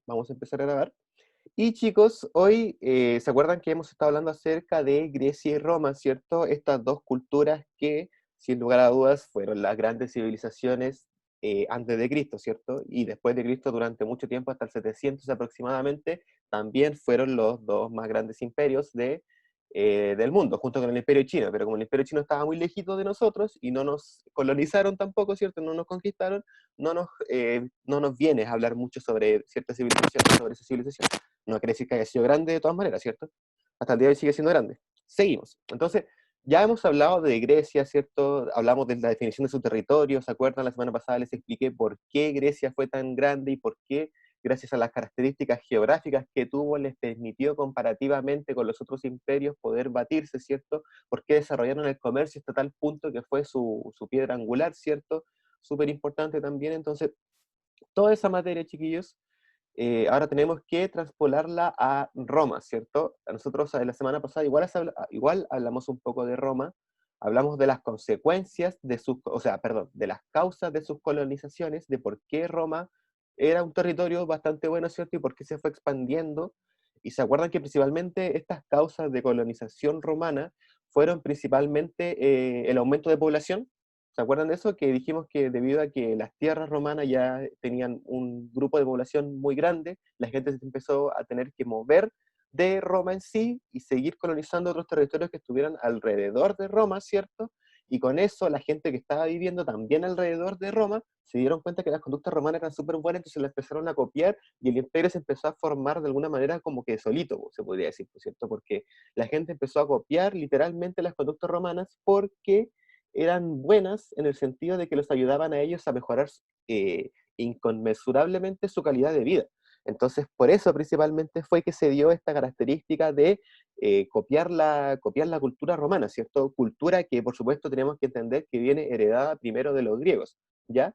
Vamos a empezar a grabar. Y chicos, hoy se acuerdan que hemos estado hablando acerca de Grecia y Roma, ¿cierto? Estas dos culturas que, sin lugar a dudas, fueron las grandes civilizaciones antes de Cristo, ¿cierto? Y después de Cristo, durante mucho tiempo, hasta el 700 aproximadamente, también fueron los dos más grandes imperios del mundo, junto con el Imperio Chino. Pero como el Imperio Chino estaba muy lejito de nosotros y no nos colonizaron tampoco, ¿cierto? No nos conquistaron, no nos viene a hablar mucho sobre cierta civilización, sobre esa civilización. No quiere decir que haya sido grande de todas maneras, ¿cierto? Hasta el día de hoy sigue siendo grande. Seguimos. Entonces, ya hemos hablado de Grecia, ¿cierto? Hablamos de la definición de su territorio, ¿se acuerdan? La semana pasada les expliqué por qué Grecia fue tan grande y por qué, gracias a las características geográficas que tuvo, les permitió comparativamente con los otros imperios poder batirse, ¿cierto? Por qué desarrollaron el comercio hasta tal punto que fue su piedra angular, ¿cierto? Súper importante también. Entonces, toda esa materia, chiquillos, ahora tenemos que transpolarla a Roma, ¿cierto? Nosotros la semana pasada igual hablamos un poco de Roma, hablamos de las consecuencias de o sea, perdón, de las causas de sus colonizaciones, de por qué Roma era un territorio bastante bueno, ¿cierto? Y por qué se fue expandiendo. Y se acuerdan que principalmente estas causas de colonización romana fueron principalmente el aumento de población. ¿Se acuerdan de eso? Que dijimos que debido a que las tierras romanas ya tenían un grupo de población muy grande, la gente se empezó a tener que mover de Roma en sí y seguir colonizando otros territorios que estuvieran alrededor de Roma, ¿cierto? Y con eso la gente que estaba viviendo también alrededor de Roma se dieron cuenta que las conductas romanas eran súper buenas, entonces las empezaron a copiar y el imperio se empezó a formar de alguna manera como que solito, se podría decir, ¿cierto? Porque la gente empezó a copiar literalmente las conductas romanas porque eran buenas en el sentido de que los ayudaban a ellos a mejorar inconmensurablemente su calidad de vida. Entonces, por eso principalmente fue que se dio esta característica de copiar la cultura romana, ¿cierto? Cultura que, por supuesto, tenemos que entender que viene heredada primero de los griegos, ¿ya?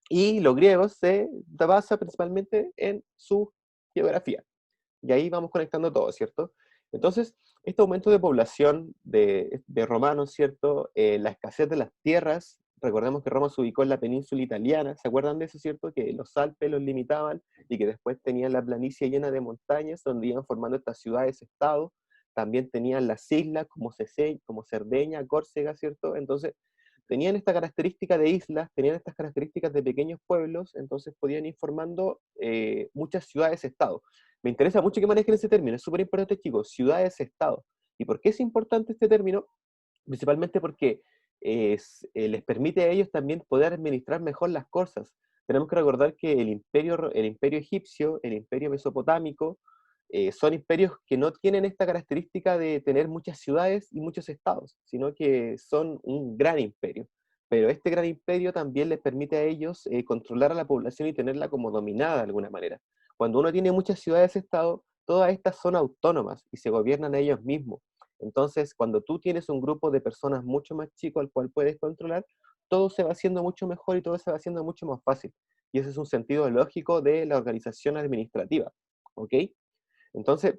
Y los griegos se basa principalmente en su geografía. Y ahí vamos conectando todo, ¿cierto? Entonces, este aumento de población de romanos, ¿cierto? La escasez de las tierras, recordemos que Roma se ubicó en la península italiana, ¿se acuerdan de eso, cierto? Que los Alpes los limitaban y que después tenían la planicie llena de montañas donde iban formando estas ciudades-estado. También tenían las islas como Cerdeña, Córcega, ¿cierto? Entonces, tenían esta característica de islas, tenían estas características de pequeños pueblos, entonces podían ir formando muchas ciudades-estado. Me interesa mucho que manejen ese término, es súper importante, chicos, ciudades-estado. ¿Y por qué es importante este término? Principalmente porque les permite a ellos también poder administrar mejor las cosas. Tenemos que recordar que el imperio egipcio, el imperio mesopotámico, son imperios que no tienen esta característica de tener muchas ciudades y muchos estados, sino que son un gran imperio. Pero este gran imperio también les permite a ellos controlar a la población y tenerla como dominada de alguna manera. Cuando uno tiene muchas ciudades-estado, todas estas son autónomas y se gobiernan ellos mismos. Entonces, cuando tú tienes un grupo de personas mucho más chico al cual puedes controlar, todo se va haciendo mucho mejor y todo se va haciendo mucho más fácil. Y ese es un sentido lógico de la organización administrativa. ¿Ok? Entonces,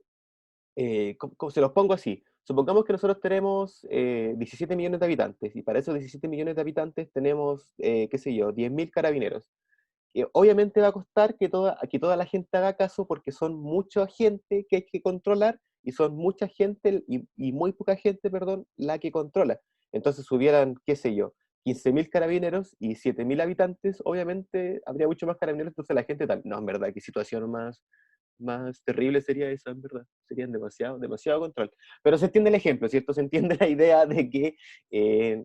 se los pongo así. Supongamos que nosotros tenemos 17 millones de habitantes y para esos 17 millones de habitantes tenemos, qué sé yo, 10.000 carabineros. Obviamente va a costar que toda la gente haga caso porque son mucha gente que hay que controlar y son mucha gente y muy poca gente, perdón, la que controla. Entonces hubieran, qué sé yo, 15.000 carabineros y 7.000 habitantes, obviamente habría mucho más carabineros, entonces la gente tal, no, en verdad, qué situación más terrible sería esa, en verdad. Serían demasiado control. Pero se entiende el ejemplo, ¿cierto? Se entiende la idea de que eh,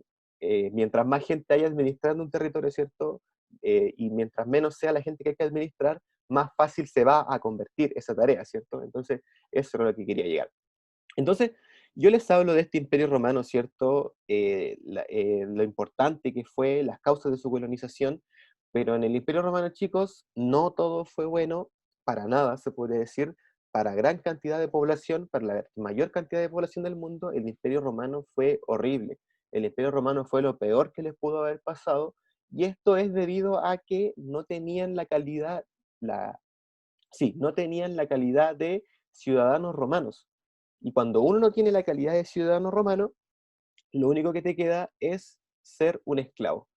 mientras más gente haya administrando un territorio, ¿cierto? Y mientras menos sea la gente que hay que administrar, más fácil se va a convertir esa tarea, ¿cierto? Entonces, eso era lo que quería llegar. Entonces, yo les hablo de este imperio romano, ¿cierto? Lo importante que fue, las causas de su colonización, pero en el imperio romano, chicos, no todo fue bueno, para nada, se puede decir, para gran cantidad de población, para la mayor cantidad de población del mundo, el imperio romano fue horrible. El imperio romano fue lo peor que les pudo haber pasado, y esto es debido a que no tenían la calidad, no tenían la calidad de ciudadanos romanos. Y cuando uno no tiene la calidad de ciudadano romano, lo único que te queda es ser un esclavo.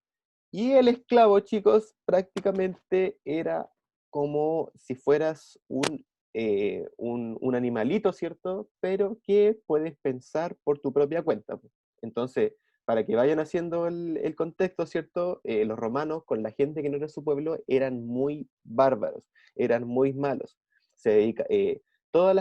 Y el esclavo, chicos, prácticamente era como si fueras un animalito, ¿cierto? Pero que puedes pensar por tu propia cuenta, po. Entonces, para que vayan haciendo el contexto, ¿cierto? Los romanos con la gente que no era su pueblo eran muy bárbaros, eran muy malos. Se dedica, todas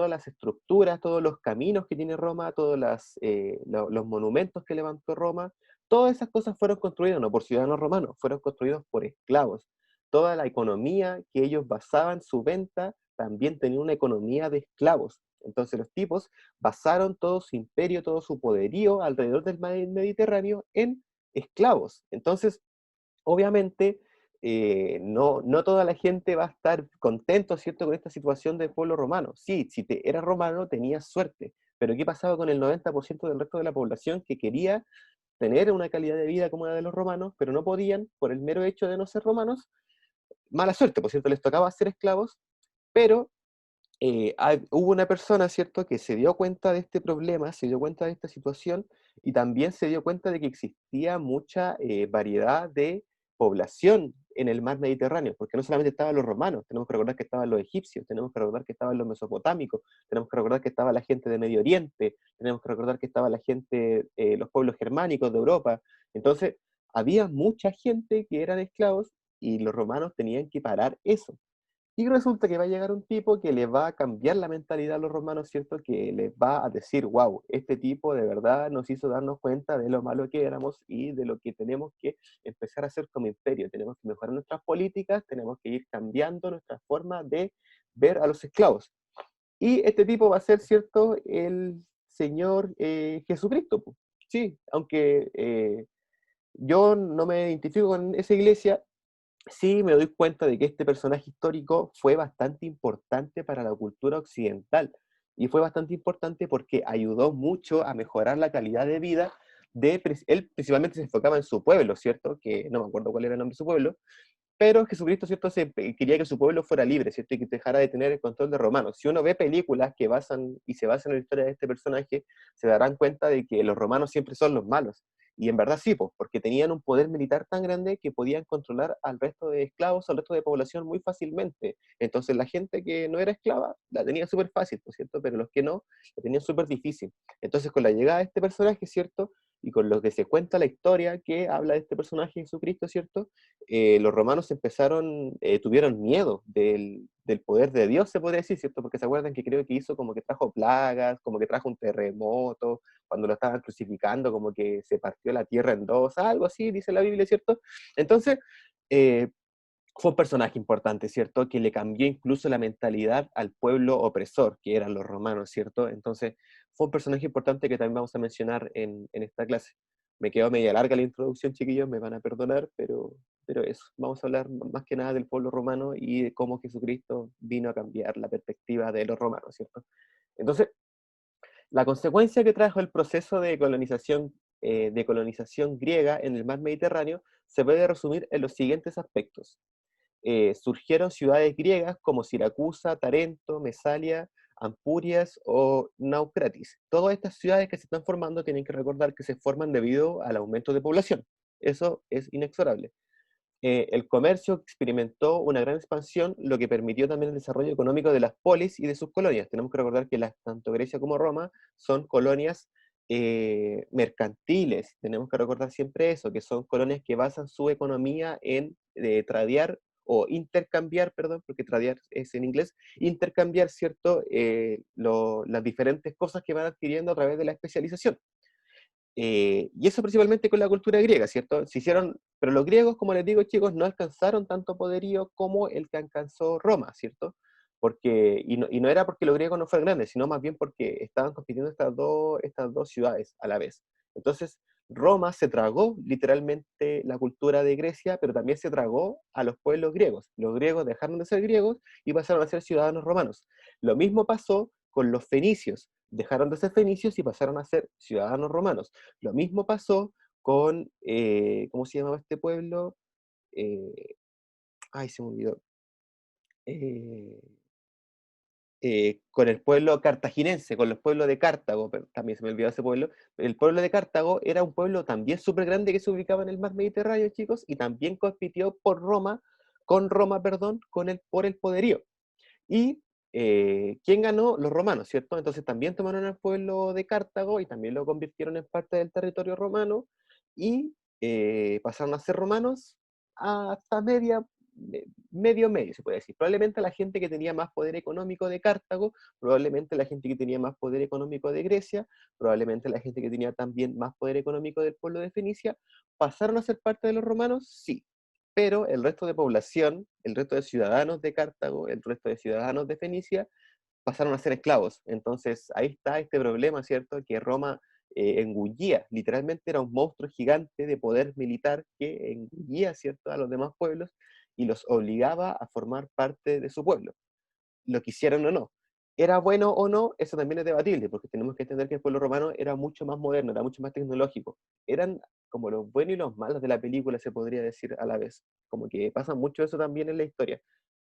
las estructuras, todos los caminos que tiene Roma, todos los monumentos que levantó Roma, todas esas cosas fueron construidas no por ciudadanos romanos, fueron construidos por esclavos. Toda la economía que ellos basaban su venta también tenía una economía de esclavos. Entonces los tipos basaron todo su imperio, todo su poderío alrededor del Mediterráneo en esclavos. Entonces, obviamente, no toda la gente va a estar contento, ¿cierto?, con esta situación del pueblo romano. Sí, si te eras romano tenías suerte, pero ¿qué pasaba con el 90% del resto de la población que quería tener una calidad de vida como la de los romanos, pero no podían por el mero hecho de no ser romanos? Mala suerte, por cierto, les tocaba ser esclavos, pero hubo una persona, ¿cierto?, que se dio cuenta de este problema, se dio cuenta de esta situación y también se dio cuenta de que existía mucha variedad de población en el mar Mediterráneo, porque no solamente estaban los romanos, tenemos que recordar que estaban los egipcios, tenemos que recordar que estaban los mesopotámicos, tenemos que recordar que estaba la gente de Medio Oriente, tenemos que recordar que estaba la gente, los pueblos germánicos de Europa. Entonces, había mucha gente que eran esclavos y los romanos tenían que parar eso. Y resulta que va a llegar un tipo que le va a cambiar la mentalidad a los romanos, ¿cierto? Que les va a decir, wow, este tipo de verdad nos hizo darnos cuenta de lo malo que éramos y de lo que tenemos que empezar a hacer como imperio. Tenemos que mejorar nuestras políticas, tenemos que ir cambiando nuestra forma de ver a los esclavos. Y este tipo va a ser, ¿cierto?, el Señor Jesucristo, po. Sí, aunque yo no me identifico con esa iglesia, sí me doy cuenta de que este personaje histórico fue bastante importante para la cultura occidental y fue bastante importante porque ayudó mucho a mejorar la calidad de vida él principalmente se enfocaba en su pueblo, ¿cierto? Que no me acuerdo cuál era el nombre de su pueblo, pero Jesucristo, ¿cierto? Quería que su pueblo fuera libre, ¿cierto? Y que dejara de tener el control de romanos. Si uno ve películas que se basan en la historia de este personaje, se darán cuenta de que los romanos siempre son los malos. Y en verdad sí, pues, porque tenían un poder militar tan grande que podían controlar al resto de esclavos, al resto de población muy fácilmente. Entonces la gente que no era esclava la tenía súper fácil, ¿no es cierto? Pero los que no, la tenían súper difícil. Entonces con la llegada de este personaje, ¿cierto? Y con lo que se cuenta la historia que habla de este personaje Jesucristo, ¿cierto? Los romanos tuvieron miedo del poder de Dios, se podría decir, ¿cierto? Porque se acuerdan que creo que hizo como que trajo plagas, como que trajo un terremoto, cuando lo estaban crucificando, como que se partió la tierra en dos, algo así, dice la Biblia, ¿cierto? Entonces, eh, fue un personaje importante, ¿cierto? Que le cambió incluso la mentalidad al pueblo opresor, que eran los romanos, ¿cierto? Entonces, fue un personaje importante que también vamos a mencionar en esta clase. Me quedó media larga la introducción, chiquillos, me van a perdonar, pero eso. Vamos a hablar más que nada del pueblo romano y de cómo Jesucristo vino a cambiar la perspectiva de los romanos, ¿cierto? Entonces, la consecuencia que trajo el proceso de colonización griega en el mar Mediterráneo se puede resumir en los siguientes aspectos. Surgieron ciudades griegas como Siracusa, Tarento, Mesalia, Ampurias o Naucratis. Todas estas ciudades que se están formando tienen que recordar que se forman debido al aumento de población. Eso es inexorable. El comercio experimentó una gran expansión, lo que permitió también el desarrollo económico de las polis y de sus colonias. Tenemos que recordar que tanto Grecia como Roma son colonias mercantiles. Tenemos que recordar siempre eso, que son colonias que basan su economía en tradear o intercambiar, perdón, porque tradear es en inglés, intercambiar, ¿cierto?, las diferentes cosas que van adquiriendo a través de la especialización. Y eso principalmente con la cultura griega, ¿cierto? Pero los griegos, como les digo, chicos, no alcanzaron tanto poderío como el que alcanzó Roma, ¿cierto? Y no era porque los griegos no fueran grandes, sino más bien porque estaban compitiendo estas dos ciudades a la vez. Entonces, Roma se tragó literalmente la cultura de Grecia, pero también se tragó a los pueblos griegos. Los griegos dejaron de ser griegos y pasaron a ser ciudadanos romanos. Lo mismo pasó con los fenicios. Dejaron de ser fenicios y pasaron a ser ciudadanos romanos. Lo mismo pasó con, ¿cómo se llamaba este pueblo? Eh, ay, se me olvidó. Eh, con el pueblo cartaginense, con los pueblos de Cartago, pero también se me olvidó ese pueblo. El pueblo de Cartago era un pueblo también súper grande que se ubicaba en el mar Mediterráneo, chicos, y también compitió por Roma con Roma, perdón, por el poderío. Y ¿quién ganó? Los romanos, ¿cierto? Entonces también tomaron el pueblo de Cartago y también lo convirtieron en parte del territorio romano y pasaron a ser romanos hasta medio, se puede decir. Probablemente la gente que tenía más poder económico de Cartago, probablemente la gente que tenía más poder económico de Grecia, probablemente la gente que tenía también más poder económico del pueblo de Fenicia, ¿pasaron a ser parte de los romanos? Sí, pero el resto de población, el resto de ciudadanos de Cartago, el resto de ciudadanos de Fenicia, pasaron a ser esclavos. Entonces ahí está este problema, ¿cierto? Que Roma engullía, literalmente era un monstruo gigante de poder militar que engullía, ¿cierto?, a los demás pueblos y los obligaba a formar parte de su pueblo, lo quisieran o no. ¿Era bueno o no? Eso también es debatible, porque tenemos que entender que el pueblo romano era mucho más moderno, era mucho más tecnológico. Eran como los buenos y los malos de la película, se podría decir a la vez. Como que pasa mucho eso también en la historia.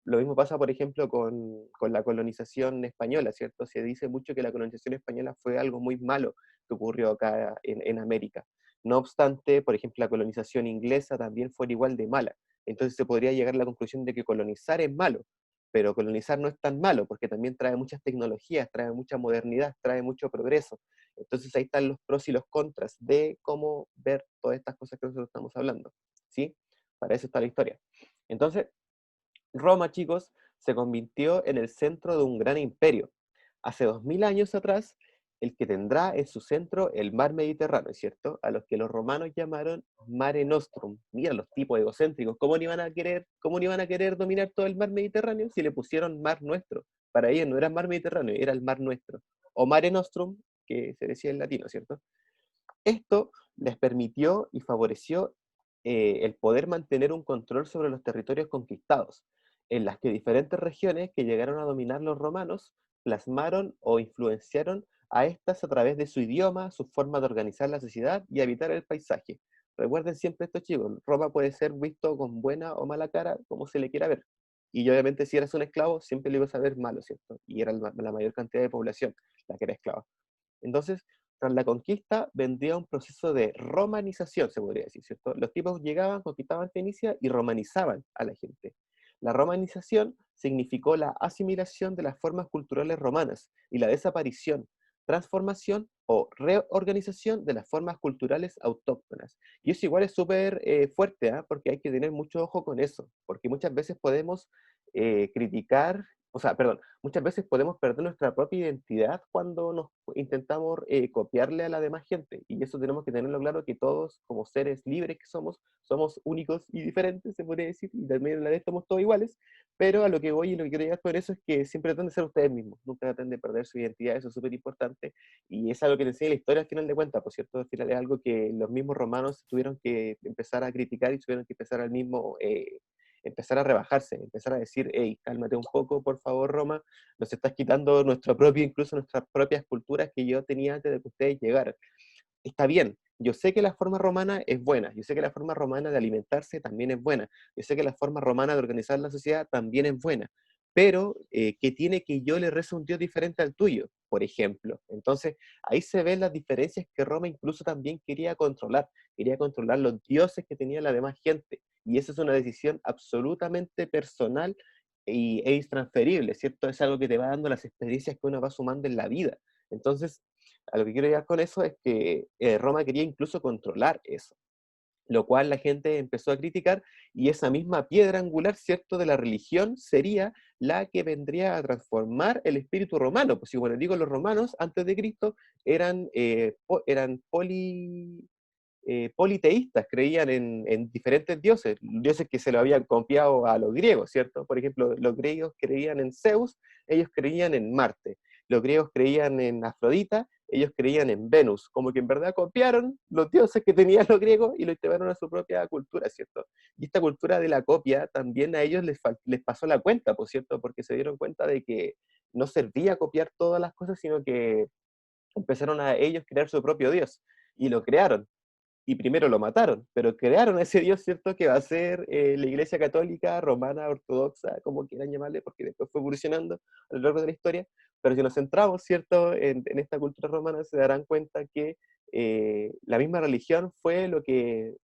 Lo mismo pasa, por ejemplo, con la colonización española, ¿cierto? Se dice mucho que la colonización española fue algo muy malo que ocurrió acá en América. No obstante, por ejemplo, la colonización inglesa también fue igual de mala. Entonces se podría llegar a la conclusión de que colonizar es malo, pero colonizar no es tan malo, porque también trae muchas tecnologías, trae mucha modernidad, trae mucho progreso. Entonces ahí están los pros y los contras de cómo ver todas estas cosas que nosotros estamos hablando, ¿sí? Para eso está la historia. Entonces, Roma, chicos, se convirtió en el centro de un gran imperio. Hace 2000 años atrás, el que tendrá en su centro el mar Mediterráneo, ¿cierto? A los que los romanos llamaron Mare Nostrum. Mira los tipos egocéntricos, cómo no iban a querer dominar todo el mar Mediterráneo si le pusieron mar nuestro? Para ellos no era mar Mediterráneo, era el mar nuestro. O Mare Nostrum, que se decía en latino, ¿cierto? Esto les permitió y favoreció el poder mantener un control sobre los territorios conquistados, en las que diferentes regiones que llegaron a dominar los romanos plasmaron o influenciaron a estas a través de su idioma, su forma de organizar la sociedad y habitar el paisaje. Recuerden siempre esto, chicos, Roma puede ser visto con buena o mala cara, como se le quiera ver. Y obviamente si eras un esclavo, siempre lo ibas a ver malo, ¿cierto? Y era la mayor cantidad de población la que era esclava. Entonces, tras la conquista vendría un proceso de romanización, se podría decir, ¿cierto? Los tipos llegaban, conquistaban Fenicia y romanizaban a la gente. La romanización significó la asimilación de las formas culturales romanas y la desaparición, transformación o reorganización de las formas culturales autóctonas. Y eso igual es súper fuerte, ¿eh? Porque hay que tener mucho ojo con eso, porque muchas veces podemos criticar, o sea, perdón, muchas veces podemos perder nuestra propia identidad cuando nos intentamos copiarle a la demás gente. Y eso tenemos que tenerlo claro, que todos, como seres libres que somos únicos y diferentes, se podría decir, y también a la vez somos todos iguales, pero a lo que voy y lo que quiero llegar con eso es que siempre traten de ser ustedes mismos, nunca traten de perder su identidad, eso es súper importante, y es algo que te enseña la historia al final de cuentas, por cierto, al final es algo que los mismos romanos tuvieron que empezar a criticar y tuvieron que empezar al mismo... empezar a rebajarse, empezar a decir, hey, cálmate un poco, por favor, Roma, nos estás quitando nuestro propio, incluso nuestras propias culturas que yo tenía antes de que ustedes llegaran. Está bien, yo sé que la forma romana es buena, yo sé que la forma romana de alimentarse también es buena, yo sé que la forma romana de organizar la sociedad también es buena, pero ¿qué tiene que yo le rece a un Dios diferente al tuyo, por ejemplo? Entonces, ahí se ven las diferencias que Roma incluso también quería controlar los dioses que tenía la demás gente, y esa es una decisión absolutamente personal e intransferible, ¿cierto? Es algo que te va dando las experiencias que uno va sumando en la vida. Entonces, a lo que quiero llegar con eso es que Roma quería incluso controlar eso, lo cual la gente empezó a criticar, y esa misma piedra angular, ¿cierto?, de la religión sería la que vendría a transformar el espíritu romano. Pues si, bueno, digo, los romanos antes de Cristo eran politeístas, creían en diferentes dioses, dioses que se lo habían confiado a los griegos, ¿cierto? Por ejemplo, los griegos creían en Zeus, ellos creían en Marte. Los griegos creían en Afrodita, ellos creían en Venus. Como que en verdad copiaron los dioses que tenían los griegos y lo llevaron a su propia cultura, ¿cierto? Y esta cultura de la copia también a ellos les pasó la cuenta, por cierto, porque se dieron cuenta de que no servía copiar todas las cosas, sino que empezaron a ellos crear su propio dios. Y lo crearon, y primero lo mataron, pero crearon ese Dios, ¿cierto? Que va a ser la Iglesia Católica, Romana, Ortodoxa, como quieran llamarle, porque después fue evolucionando a lo largo de la historia, Pero si nos centramos, ¿cierto?, en esta cultura romana, se darán cuenta que la misma religión fue lo que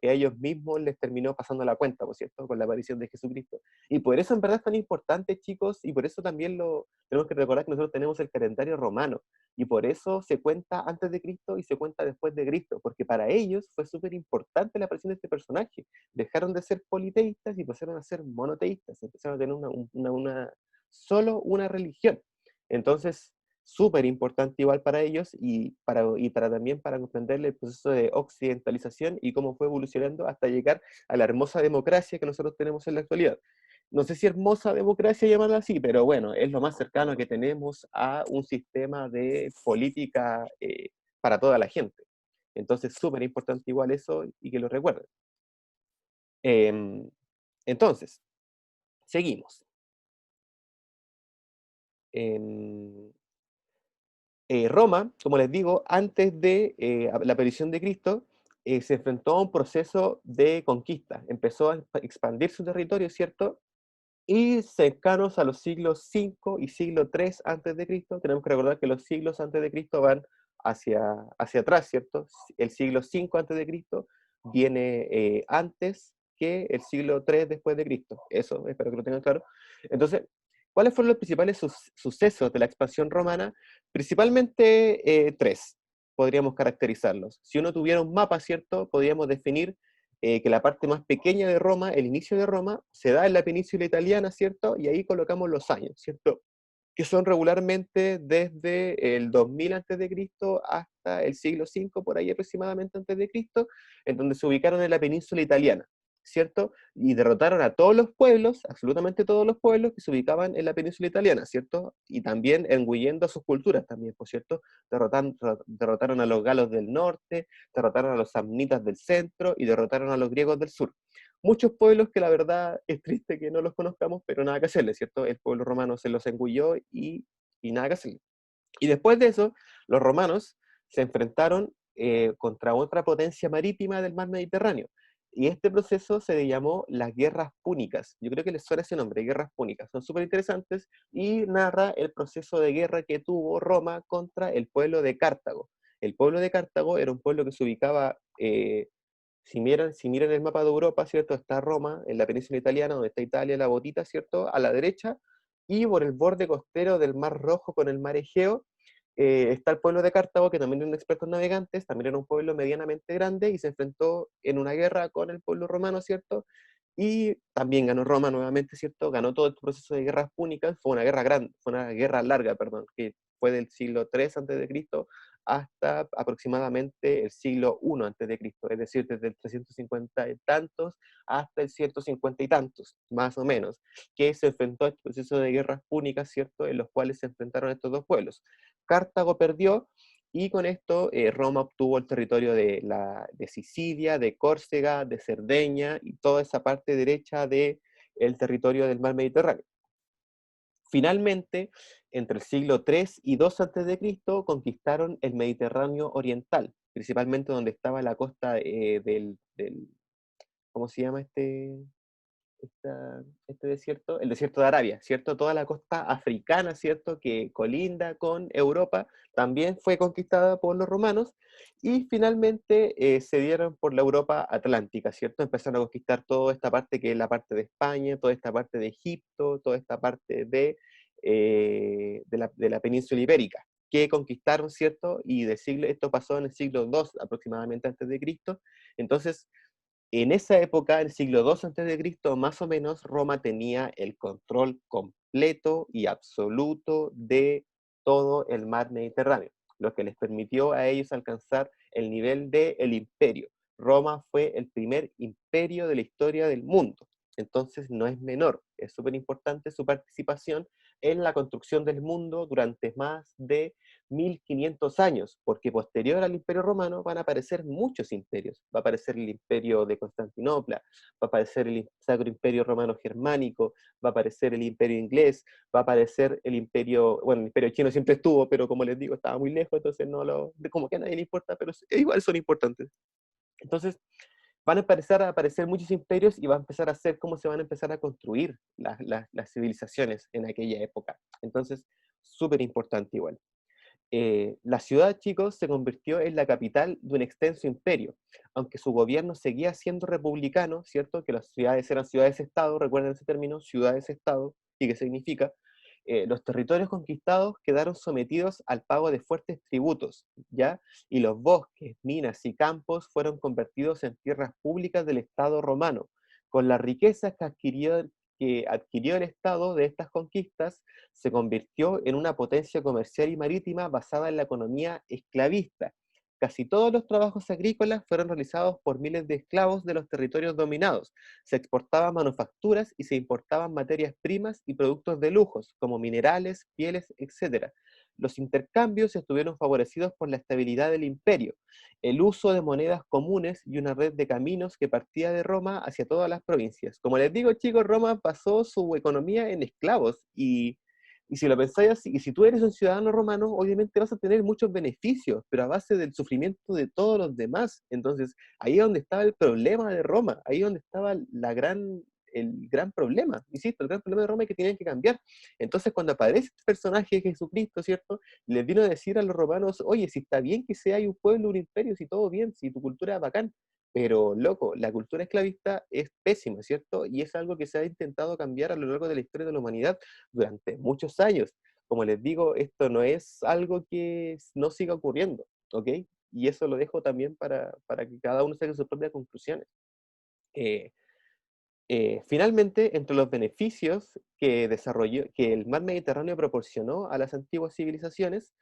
a ellos mismos les terminó pasando la cuenta, ¿por cierto?, con la aparición de Jesucristo. Y por eso en verdad es tan importante, chicos, y por eso también tenemos que recordar que nosotros tenemos el calendario romano, y por eso se cuenta antes de Cristo y se cuenta después de Cristo, porque para ellos fue súper importante la aparición de este personaje. Dejaron de ser politeístas y pasaron a ser monoteístas, empezaron a tener solo una religión. Entonces, súper importante igual para ellos y para también para comprender el proceso de occidentalización y cómo fue evolucionando hasta llegar a la hermosa democracia que nosotros tenemos en la actualidad. No sé si hermosa democracia llamarla así, pero bueno, es lo más cercano que tenemos a un sistema de política para toda la gente. Entonces, súper importante igual eso y que lo recuerden. Em, entonces, seguimos. Em, Roma, como les digo, antes de la aparición de Cristo, se enfrentó a un proceso de conquista. Empezó a expandir su territorio, ¿cierto? Y cercanos a los siglos V y siglo III antes de Cristo, tenemos que recordar que los siglos antes de Cristo van hacia atrás, ¿cierto? El siglo V antes de Cristo viene antes que el siglo III después de Cristo. Eso, espero que lo tengan claro. Entonces, ¿cuáles fueron los principales sucesos de la expansión romana? Principalmente tres, podríamos caracterizarlos. Si uno tuviera un mapa, ¿cierto? Podríamos definir que la parte más pequeña de Roma, el inicio de Roma, se da en la península italiana, ¿cierto? Y ahí colocamos los años, ¿cierto? Que son regularmente desde el 2000 antes de Cristo hasta el siglo V, por ahí aproximadamente antes de Cristo, en donde se ubicaron en la península italiana, ¿cierto? Y derrotaron a todos los pueblos, absolutamente todos los pueblos que se ubicaban en la península italiana, ¿cierto? Y también engullendo a sus culturas también, por cierto, derrotaron a los galos del norte, derrotaron a los samnitas del centro y derrotaron a los griegos del sur. Muchos pueblos que la verdad es triste que no los conozcamos, pero nada que hacerle, ¿cierto? El pueblo romano se los engulló y nada que hacerle. Y después de eso, los romanos se enfrentaron contra otra potencia marítima del mar Mediterráneo. Y este proceso se le llamó las guerras púnicas. Yo creo que les suena ese nombre, guerras púnicas. Son súper interesantes y narra el proceso de guerra que tuvo Roma contra el pueblo de Cartago. El pueblo de Cartago era un pueblo que se ubicaba si miran el mapa de Europa, ¿cierto? Está Roma, en la península italiana, donde está Italia, la botita, ¿cierto? A la derecha, y por el borde costero del Mar Rojo con el Mar Egeo, está el pueblo de Cartago, que también eran expertos navegantes, también era un pueblo medianamente grande, y se enfrentó en una guerra con el pueblo romano, ¿cierto? Y también ganó Roma nuevamente, ¿cierto? Ganó todo el proceso de guerras púnicas, fue una guerra grande, fue una guerra larga, perdón, que fue del siglo III antes de Cristo hasta aproximadamente el siglo I antes de Cristo, es decir, desde el 350 y tantos hasta el 150 y tantos, más o menos, que se enfrentó a este proceso de guerras púnicas, ¿cierto?, en los cuales se enfrentaron estos dos pueblos. Cartago perdió y con esto Roma obtuvo el territorio de Sicilia, de Córcega, de Cerdeña y toda esa parte derecha del territorio del mar Mediterráneo. Finalmente, entre el siglo III y II antes de Cristo, conquistaron el Mediterráneo oriental, principalmente donde estaba la costa ¿cómo se llama este desierto? El desierto de Arabia, ¿cierto? Toda la costa africana, ¿cierto? Que colinda con Europa, también fue conquistada por los romanos, y finalmente se dieron por la Europa atlántica, ¿cierto? Empezaron a conquistar toda esta parte que es la parte de España, toda esta parte de Egipto, toda esta parte de la península ibérica, que conquistaron, ¿cierto? Y esto pasó en el siglo II aproximadamente antes de Cristo. Entonces, en esa época, en el siglo II antes de Cristo, más o menos, Roma tenía el control completo y absoluto de todo el mar Mediterráneo, lo que les permitió a ellos alcanzar el nivel del imperio. Roma fue el primer imperio de la historia del mundo, entonces no es menor, es súper importante su participación en la construcción del mundo durante más de 1500 años, porque posterior al Imperio Romano van a aparecer muchos imperios. Va a aparecer el Imperio de Constantinopla, va a aparecer el Sacro Imperio Romano Germánico, va a aparecer el Imperio Inglés, va a aparecer el Imperio, bueno, el Imperio Chino siempre estuvo, pero como les digo, estaba muy lejos, entonces como que a nadie le importa, pero igual son importantes. Entonces, van a empezar a aparecer muchos imperios y va a empezar a ser cómo se van a empezar a construir las civilizaciones en aquella época. Entonces, súper importante igual. La ciudad, chicos, se convirtió en la capital de un extenso imperio, aunque su gobierno seguía siendo republicano, ¿cierto? Que las ciudades eran ciudades-estado, recuerden ese término, ciudades-estado, y qué significa. Los territorios conquistados quedaron sometidos al pago de fuertes tributos, ¿ya? Y los bosques, minas y campos fueron convertidos en tierras públicas del Estado romano. Con las riquezas que adquirió el Estado de estas conquistas, se convirtió en una potencia comercial y marítima basada en la economía esclavista. Casi todos los trabajos agrícolas fueron realizados por miles de esclavos de los territorios dominados. Se exportaban manufacturas y se importaban materias primas y productos de lujos, como minerales, pieles, etc. Los intercambios estuvieron favorecidos por la estabilidad del imperio, el uso de monedas comunes y una red de caminos que partía de Roma hacia todas las provincias. Como les digo, chicos, Roma basó su economía en esclavos y si lo pensáis así, y si tú eres un ciudadano romano, obviamente vas a tener muchos beneficios, pero a base del sufrimiento de todos los demás. Entonces, ahí es donde estaba el problema de Roma, ahí es donde estaba el gran problema, insisto, el gran problema de Roma es que tenían que cambiar. Entonces, cuando aparece este personaje, Jesucristo, ¿cierto? Les vino a decir a los romanos, oye, si está bien que sea un pueblo, un imperio, si todo bien, si tu cultura es bacán, pero, loco, la cultura esclavista es pésima, ¿cierto? Y es algo que se ha intentado cambiar a lo largo de la historia de la humanidad durante muchos años. Como les digo, esto no es algo que no siga ocurriendo, ¿ok? Y eso lo dejo también para que cada uno saque sus propias conclusiones. Eh, Finalmente, entre los beneficios que el mar Mediterráneo proporcionó a las antiguas civilizaciones,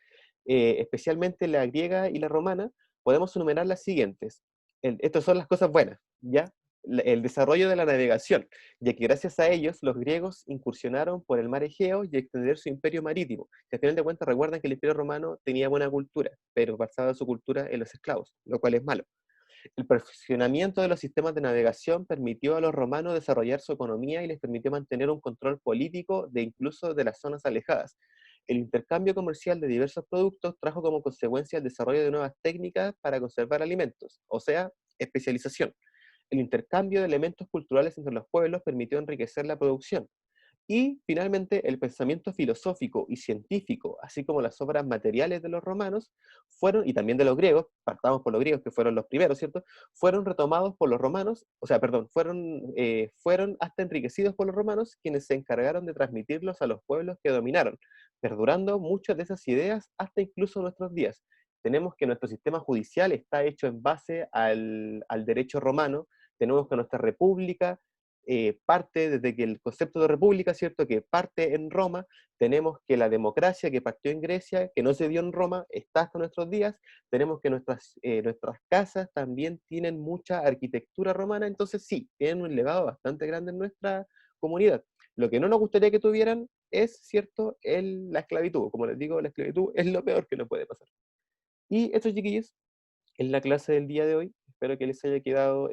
especialmente la griega y la romana, podemos enumerar las siguientes. Estas son las cosas buenas, ¿ya? El desarrollo de la navegación, ya que gracias a ellos los griegos incursionaron por el mar Egeo y extender su imperio marítimo. Que al final de cuentas recuerdan que el imperio romano tenía buena cultura, pero basaba su cultura en los esclavos, lo cual es malo. El perfeccionamiento de los sistemas de navegación permitió a los romanos desarrollar su economía y les permitió mantener un control político de incluso de las zonas alejadas. El intercambio comercial de diversos productos trajo como consecuencia el desarrollo de nuevas técnicas para conservar alimentos, o sea, especialización. El intercambio de elementos culturales entre los pueblos permitió enriquecer la producción. Y finalmente, el pensamiento filosófico y científico, así como las obras materiales de los romanos, fueron, y también de los griegos, partamos por los griegos que fueron los primeros, ¿cierto? Fueron retomados por los romanos, o sea, perdón, fueron hasta enriquecidos por los romanos, quienes se encargaron de transmitirlos a los pueblos que dominaron, perdurando muchas de esas ideas hasta incluso nuestros días. Tenemos que nuestro sistema judicial está hecho en base al derecho romano, tenemos que nuestra república parte desde que el concepto de república, ¿cierto? Que parte en Roma, tenemos que la democracia que partió en Grecia, que no se dio en Roma, está hasta nuestros días, tenemos que nuestras casas también tienen mucha arquitectura romana, entonces sí, tienen un legado bastante grande en nuestra comunidad. Lo que no nos gustaría que tuvieran es, ¿cierto?, la esclavitud. Como les digo, la esclavitud es lo peor que nos puede pasar. Y esto, chiquillos, es la clase del día de hoy. Espero que les haya quedado